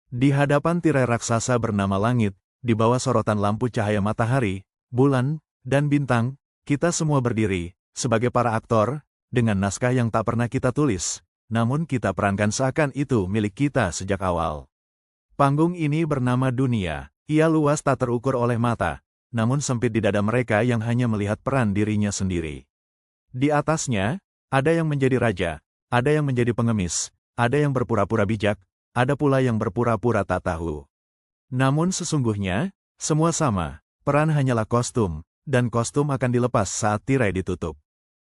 Di hadapan tirai raksasa bernama langit, di bawah sorotan lampu cahaya matahari, bulan, dan bintang, kita semua berdiri, sebagai para aktor, dengan naskah yang tak pernah kita tulis, namun kita perankan seakan itu milik kita sejak awal. Panggung ini bernama dunia, ia luas tak terukur oleh mata, namun sempit di dada mereka yang hanya melihat peran dirinya sendiri. Di atasnya, ada yang menjadi raja, ada yang menjadi pengemis, ada yang berpura-pura bijak, ada pula yang berpura-pura tak tahu. Namun sesungguhnya, semua sama, peran hanyalah kostum, dan kostum akan dilepas saat tirai ditutup.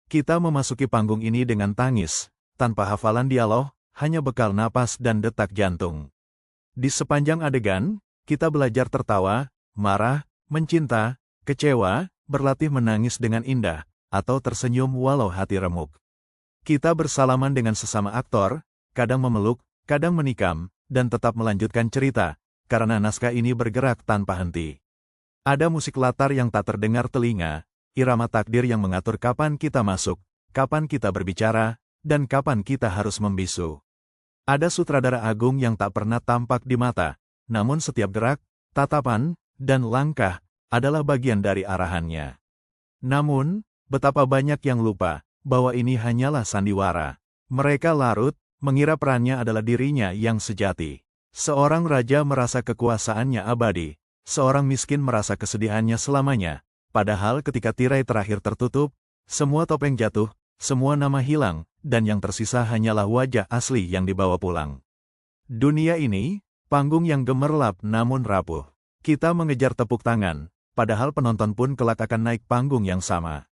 Kita memasuki panggung ini dengan tangis, tanpa hafalan dialog, hanya bekal napas dan detak jantung. Di sepanjang adegan, kita belajar tertawa, marah, mencinta, kecewa, berlatih menangis dengan indah, atau tersenyum walau hati remuk. Kita bersalaman dengan sesama aktor, kadang memeluk, kadang menikam, dan tetap melanjutkan cerita, karena naskah ini bergerak tanpa henti. Ada musik latar yang tak terdengar telinga, irama takdir yang mengatur kapan kita masuk, kapan kita berbicara, dan kapan kita harus membisu. Ada sutradara agung yang tak pernah tampak di mata, namun setiap gerak, tatapan, dan langkah adalah bagian dari arahannya. Namun, betapa banyak yang lupa bahwa ini hanyalah sandiwara. Mereka larut, mengira perannya adalah dirinya yang sejati. Seorang raja merasa kekuasaannya abadi, seorang miskin merasa kesedihannya selamanya, padahal ketika tirai terakhir tertutup, semua topeng jatuh, semua nama hilang, dan yang tersisa hanyalah wajah asli yang dibawa pulang. Dunia ini, panggung yang gemerlap namun rapuh. Kita mengejar tepuk tangan, padahal penonton pun kelak akan naik panggung yang sama.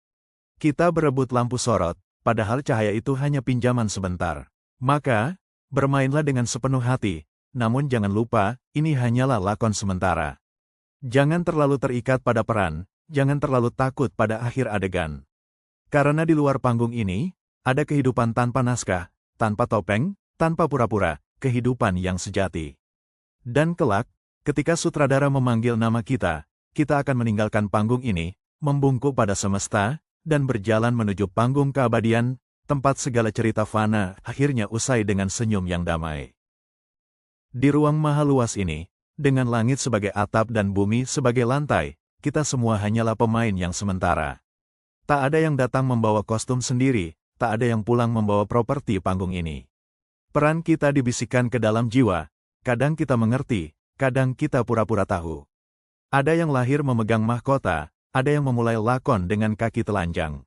Kita berebut lampu sorot, padahal cahaya itu hanya pinjaman sebentar. Maka, bermainlah dengan sepenuh hati, namun jangan lupa, ini hanyalah lakon sementara. Jangan terlalu terikat pada peran, jangan terlalu takut pada akhir adegan. Karena di luar panggung ini, ada kehidupan tanpa naskah, tanpa topeng, tanpa pura-pura, kehidupan yang sejati. Dan kelak, ketika sutradara memanggil nama kita akan meninggalkan panggung ini, membungkuk pada semesta, dan berjalan menuju panggung keabadian, tempat segala cerita fana akhirnya usai dengan senyum yang damai. Di ruang maha luas ini, dengan langit sebagai atap dan bumi sebagai lantai, kita semua hanyalah pemain yang sementara. Tak ada yang datang membawa kostum sendiri, tak ada yang pulang membawa properti panggung ini. Peran kita dibisikkan ke dalam jiwa, kadang kita mengerti, kadang kita pura-pura tahu. Ada yang lahir memegang mahkota, ada yang memulai lakon dengan kaki telanjang.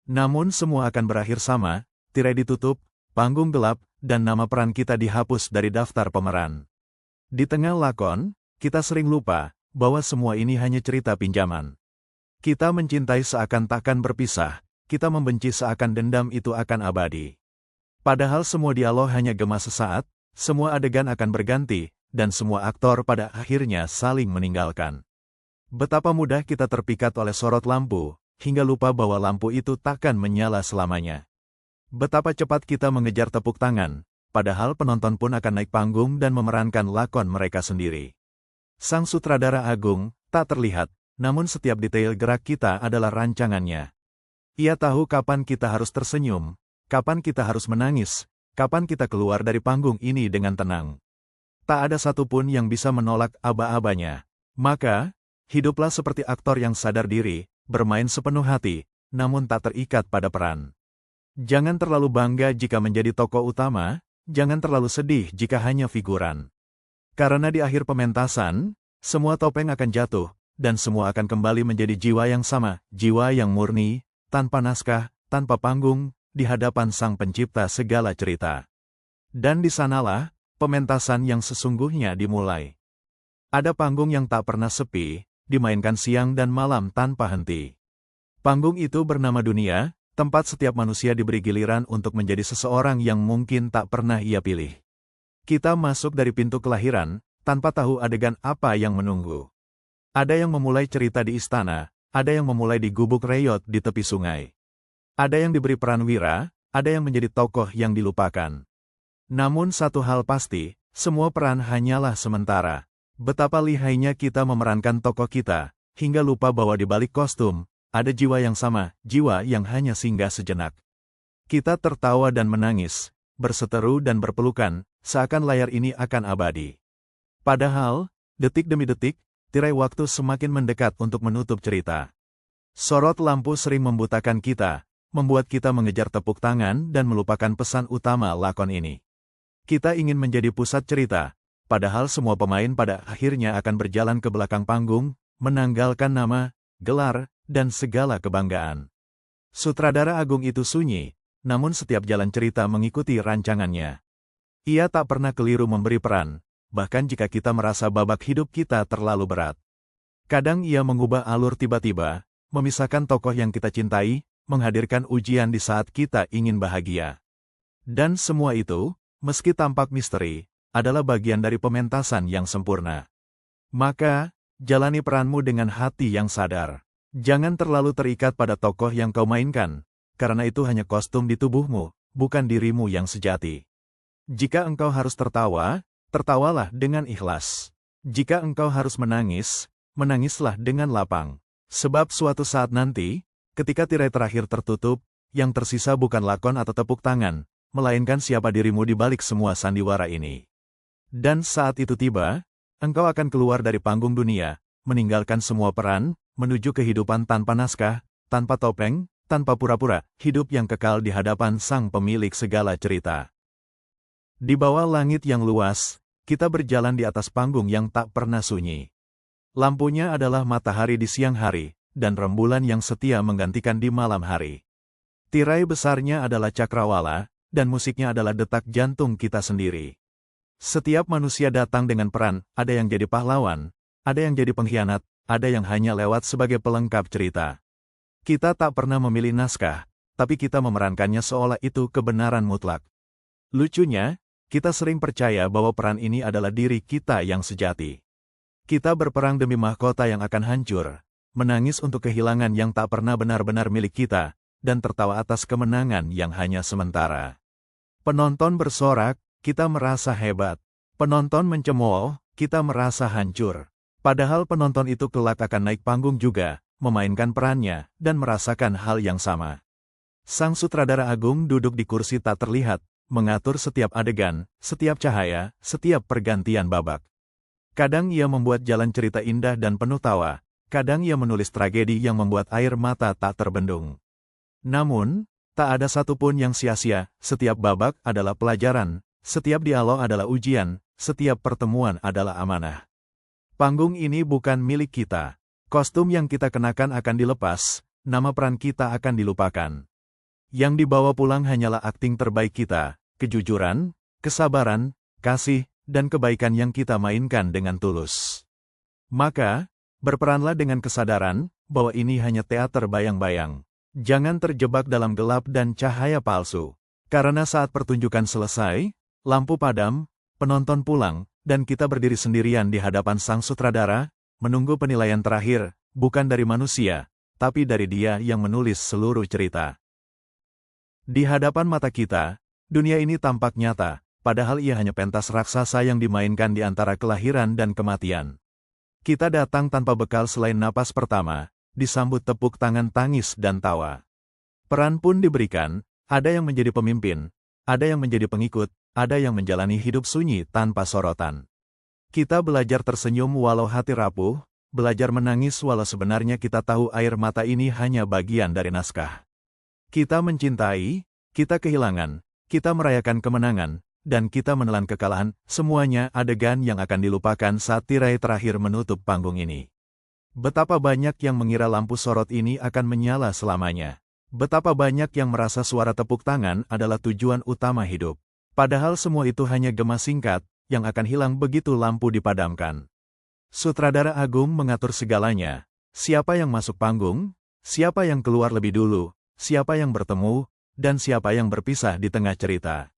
Namun semua akan berakhir sama, tirai ditutup, panggung gelap, dan nama peran kita dihapus dari daftar pemeran. Di tengah lakon, kita sering lupa bahwa semua ini hanya cerita pinjaman. Kita mencintai seakan takkan berpisah, kita membenci seakan dendam itu akan abadi. Padahal semua dialog hanya gema sesaat, semua adegan akan berganti, dan semua aktor pada akhirnya saling meninggalkan. Betapa mudah kita terpikat oleh sorot lampu, hingga lupa bahwa lampu itu takkan menyala selamanya. Betapa cepat kita mengejar tepuk tangan, padahal penonton pun akan naik panggung dan memerankan lakon mereka sendiri. Sang sutradara agung, tak terlihat, namun setiap detail gerak kita adalah rancangannya. Ia tahu kapan kita harus tersenyum, kapan kita harus menangis, kapan kita keluar dari panggung ini dengan tenang. Tak ada satupun yang bisa menolak aba-abanya. Maka, hiduplah seperti aktor yang sadar diri, bermain sepenuh hati, namun tak terikat pada peran. Jangan terlalu bangga jika menjadi tokoh utama, jangan terlalu sedih jika hanya figuran. Karena di akhir pementasan, semua topeng akan jatuh, dan semua akan kembali menjadi jiwa yang sama, jiwa yang murni, tanpa naskah, tanpa panggung, di hadapan Sang Pencipta segala cerita. Dan di sanalah, pementasan yang sesungguhnya dimulai. Ada panggung yang tak pernah sepi, dimainkan siang dan malam tanpa henti. Panggung itu bernama dunia, tempat setiap manusia diberi giliran untuk menjadi seseorang yang mungkin tak pernah ia pilih. Kita masuk dari pintu kelahiran, tanpa tahu adegan apa yang menunggu. Ada yang memulai cerita di istana, ada yang memulai di gubuk reyot di tepi sungai. Ada yang diberi peran wira, ada yang menjadi tokoh yang dilupakan. Namun satu hal pasti, semua peran hanyalah sementara. Betapa lihainya kita memerankan tokoh kita, hingga lupa bahwa di balik kostum, ada jiwa yang sama, jiwa yang hanya singgah sejenak. Kita tertawa dan menangis, berseteru dan berpelukan, seakan layar ini akan abadi. Padahal, detik demi detik, tirai waktu semakin mendekat untuk menutup cerita. Sorot lampu sering membutakan kita, membuat kita mengejar tepuk tangan dan melupakan pesan utama lakon ini. Kita ingin menjadi pusat cerita, padahal semua pemain pada akhirnya akan berjalan ke belakang panggung, menanggalkan nama, gelar, dan segala kebanggaan. Sutradara agung itu sunyi, namun setiap jalan cerita mengikuti rancangannya. Ia tak pernah keliru memberi peran, bahkan jika kita merasa babak hidup kita terlalu berat. Kadang ia mengubah alur tiba-tiba, memisahkan tokoh yang kita cintai, menghadirkan ujian di saat kita ingin bahagia. Dan semua itu, meski tampak misteri, adalah bagian dari pementasan yang sempurna. Maka, jalani peranmu dengan hati yang sadar. Jangan terlalu terikat pada tokoh yang kau mainkan, karena itu hanya kostum di tubuhmu, bukan dirimu yang sejati. Jika engkau harus tertawa, tertawalah dengan ikhlas. Jika engkau harus menangis, menangislah dengan lapang. Sebab suatu saat nanti, ketika tirai terakhir tertutup, yang tersisa bukan lakon atau tepuk tangan, melainkan siapa dirimu di balik semua sandiwara ini. Dan saat itu tiba, engkau akan keluar dari panggung dunia, meninggalkan semua peran, menuju kehidupan tanpa naskah, tanpa topeng, tanpa pura-pura, hidup yang kekal di hadapan sang pemilik segala cerita. Di bawah langit yang luas, kita berjalan di atas panggung yang tak pernah sunyi. Lampunya adalah matahari di siang hari, dan rembulan yang setia menggantikan di malam hari. Tirai besarnya adalah cakrawala, dan musiknya adalah detak jantung kita sendiri. Setiap manusia datang dengan peran, ada yang jadi pahlawan, ada yang jadi pengkhianat, ada yang hanya lewat sebagai pelengkap cerita. Kita tak pernah memilih naskah, tapi kita memerankannya seolah itu kebenaran mutlak. Lucunya, kita sering percaya bahwa peran ini adalah diri kita yang sejati. Kita berperang demi mahkota yang akan hancur, menangis untuk kehilangan yang tak pernah benar-benar milik kita, dan tertawa atas kemenangan yang hanya sementara. Penonton bersorak, kita merasa hebat. Penonton mencemooh, kita merasa hancur. Padahal penonton itu kelak akan naik panggung juga, memainkan perannya, dan merasakan hal yang sama. Sang sutradara agung duduk di kursi tak terlihat, mengatur setiap adegan, setiap cahaya, setiap pergantian babak. Kadang ia membuat jalan cerita indah dan penuh tawa, kadang ia menulis tragedi yang membuat air mata tak terbendung. Namun, tak ada satupun yang sia-sia, setiap babak adalah pelajaran, setiap dialog adalah ujian, setiap pertemuan adalah amanah. Panggung ini bukan milik kita. Kostum yang kita kenakan akan dilepas, nama peran kita akan dilupakan. Yang dibawa pulang hanyalah akting terbaik kita, kejujuran, kesabaran, kasih, dan kebaikan yang kita mainkan dengan tulus. Maka, berperanlah dengan kesadaran bahwa ini hanya teater bayang-bayang. Jangan terjebak dalam gelap dan cahaya palsu. Karena saat pertunjukan selesai, lampu padam, penonton pulang, dan kita berdiri sendirian di hadapan sang sutradara, menunggu penilaian terakhir, bukan dari manusia, tapi dari Dia yang menulis seluruh cerita. Di hadapan mata kita, dunia ini tampak nyata, padahal ia hanya pentas raksasa yang dimainkan di antara kelahiran dan kematian. Kita datang tanpa bekal selain napas pertama, disambut tepuk tangan tangis dan tawa. Peran pun diberikan, ada yang menjadi pemimpin, ada yang menjadi pengikut, ada yang menjalani hidup sunyi tanpa sorotan. Kita belajar tersenyum walau hati rapuh, belajar menangis walau sebenarnya kita tahu air mata ini hanya bagian dari naskah. Kita mencintai, kita kehilangan, kita merayakan kemenangan, dan kita menelan kekalahan, semuanya adegan yang akan dilupakan saat tirai terakhir menutup panggung ini. Betapa banyak yang mengira lampu sorot ini akan menyala selamanya. Betapa banyak yang merasa suara tepuk tangan adalah tujuan utama hidup. Padahal semua itu hanya gema singkat, yang akan hilang begitu lampu dipadamkan. Sutradara agung mengatur segalanya. Siapa yang masuk panggung, siapa yang keluar lebih dulu, siapa yang bertemu, dan siapa yang berpisah di tengah cerita.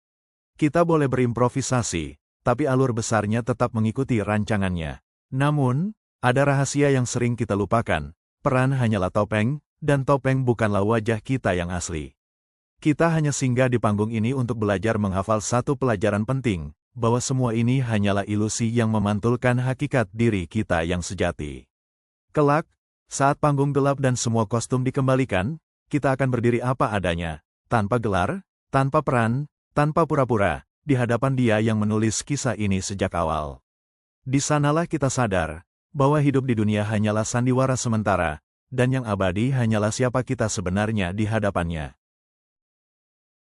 Kita boleh berimprovisasi, tapi alur besarnya tetap mengikuti rancangannya. Namun, ada rahasia yang sering kita lupakan. Peran hanyalah topeng, dan topeng bukanlah wajah kita yang asli. Kita hanya singgah di panggung ini untuk belajar menghafal satu pelajaran penting, bahwa semua ini hanyalah ilusi yang memantulkan hakikat diri kita yang sejati. Kelak, saat panggung gelap dan semua kostum dikembalikan, kita akan berdiri apa adanya, tanpa gelar, tanpa peran, tanpa pura-pura, di hadapan Dia yang menulis kisah ini sejak awal. Di sanalah kita sadar bahwa hidup di dunia hanyalah sandiwara sementara, dan yang abadi hanyalah siapa kita sebenarnya di hadapannya.